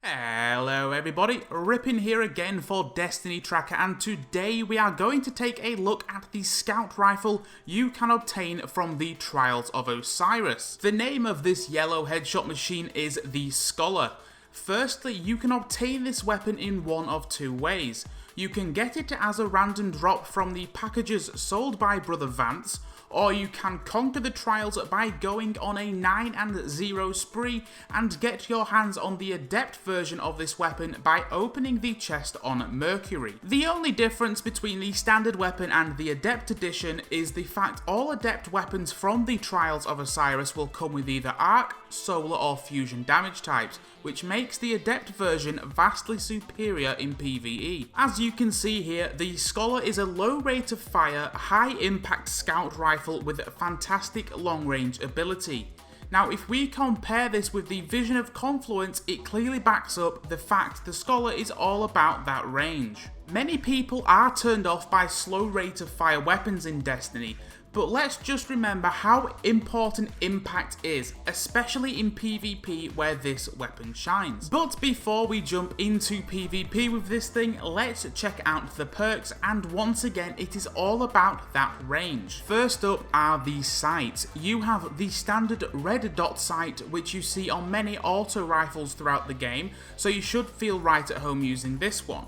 Hello everybody, Rippin here again for Destiny Tracker, and today we are going to take a look at the scout rifle you can obtain from the Trials of Osiris. The name of this yellow headshot machine is the Scholar. Firstly, you can obtain this weapon in one of two ways. You can get it as a random drop from the packages sold by Brother Vance, or you can conquer the trials by going on a 9-0 spree and get your hands on the Adept version of this weapon by opening the chest on Mercury. The only difference between the standard weapon and the Adept edition is the fact all Adept weapons from the Trials of Osiris will come with either arc, solar or fusion damage types, which makes the Adept version vastly superior in PvE. As you can see here, the Scholar is a low rate of fire, high impact scout rifle with fantastic long range ability. Now, if we compare this with the Vision of Confluence, it clearly backs up the fact the Scholar is all about that range. Many people are turned off by slow rate of fire weapons in Destiny, but let's just remember how important impact is, especially in PvP where this weapon shines. But before we jump into PvP with this thing, let's check out the perks, and once again it is all about that range. First up are the sights. You have the standard red dot sight, which you see on many auto rifles throughout the game, so you should feel right at home using this one.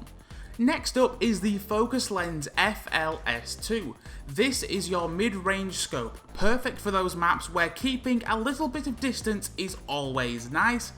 Next up is the Focus Lens FLS2. This is your mid-range scope, perfect for those maps where keeping a little bit of distance is always nice.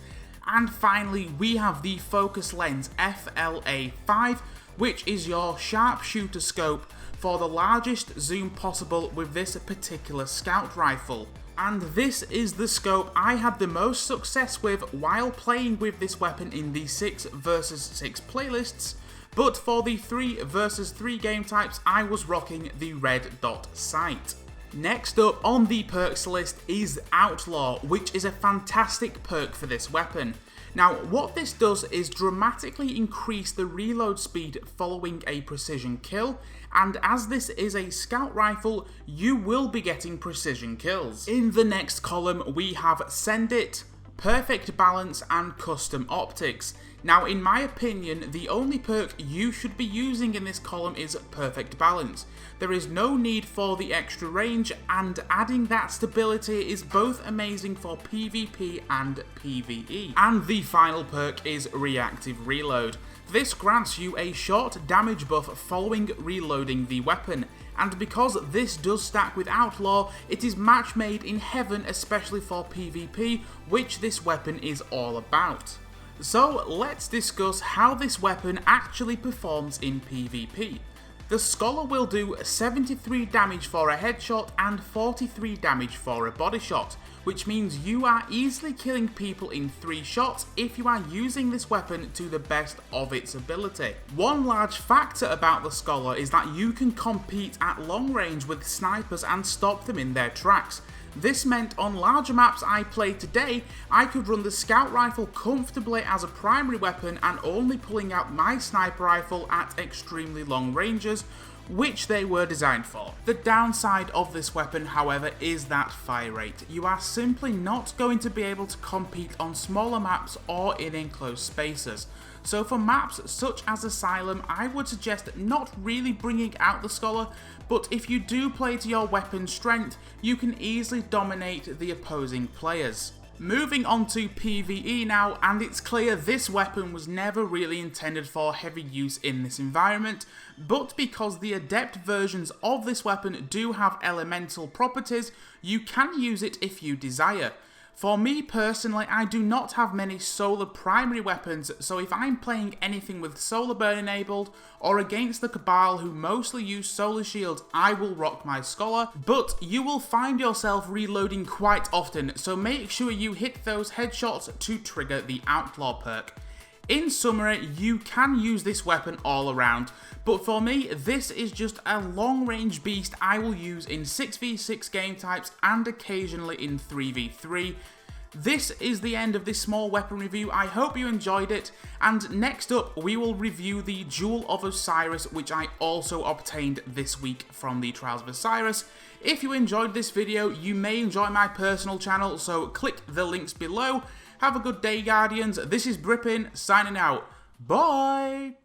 And finally, we have the Focus Lens FLA5, which is your sharpshooter scope for the largest zoom possible with this particular scout rifle. And this is the scope I had the most success with while playing with this weapon in the 6 vs 6 playlists. But for the 3 vs 3 game types, I was rocking the red dot sight. Next up on the perks list is Outlaw, which is a fantastic perk for this weapon. Now, what this does is dramatically increase the reload speed following a precision kill, and as this is a scout rifle, you will be getting precision kills. In the next column, we have Send It, Perfect Balance, and Custom Optics. Now, in my opinion, the only perk you should be using in this column is Perfect Balance. There is no need for the extra range, and adding that stability is both amazing for PvP and PvE. And the final perk is Reactive Reload. This grants you a short damage buff following reloading the weapon, and because this does stack with Outlaw, it is match made in heaven, especially for PvP, which this weapon is all about. So let's discuss how this weapon actually performs in PvP. The Scholar will do 73 damage for a headshot and 43 damage for a body shot, which means you are easily killing people in 3 shots if you are using this weapon to the best of its ability. One large factor about the Scholar is that you can compete at long range with snipers and stop them in their tracks. This meant on larger maps I played today, I could run the scout rifle comfortably as a primary weapon and only pulling out my sniper rifle at extremely long ranges, which they were designed for. The downside of this weapon, however, is that fire rate. You are simply not going to be able to compete on smaller maps or in enclosed spaces. So for maps such as Asylum, I would suggest not really bringing out the Scholar, but if you do play to your weapon's strength, you can easily dominate the opposing players. Moving on to PvE now, and it's clear this weapon was never really intended for heavy use in this environment, but because the Adept versions of this weapon do have elemental properties, you can use it if you desire. For me personally, I do not have many solar primary weapons, so if I'm playing anything with solar burn enabled, or against the Cabal who mostly use solar shields, I will rock my Scholar, but you will find yourself reloading quite often, so make sure you hit those headshots to trigger the Outlaw perk. In summary, you can use this weapon all around, but for me, this is just a long range beast I will use in 6v6 game types and occasionally in 3v3. This is the end of this small weapon review. I hope you enjoyed it, and next up we will review the Jewel of Osiris, which I also obtained this week from the Trials of Osiris. If you enjoyed this video, you may enjoy my personal channel, so click the links below. Have a good day, Guardians. This is Brippin, signing out. Bye!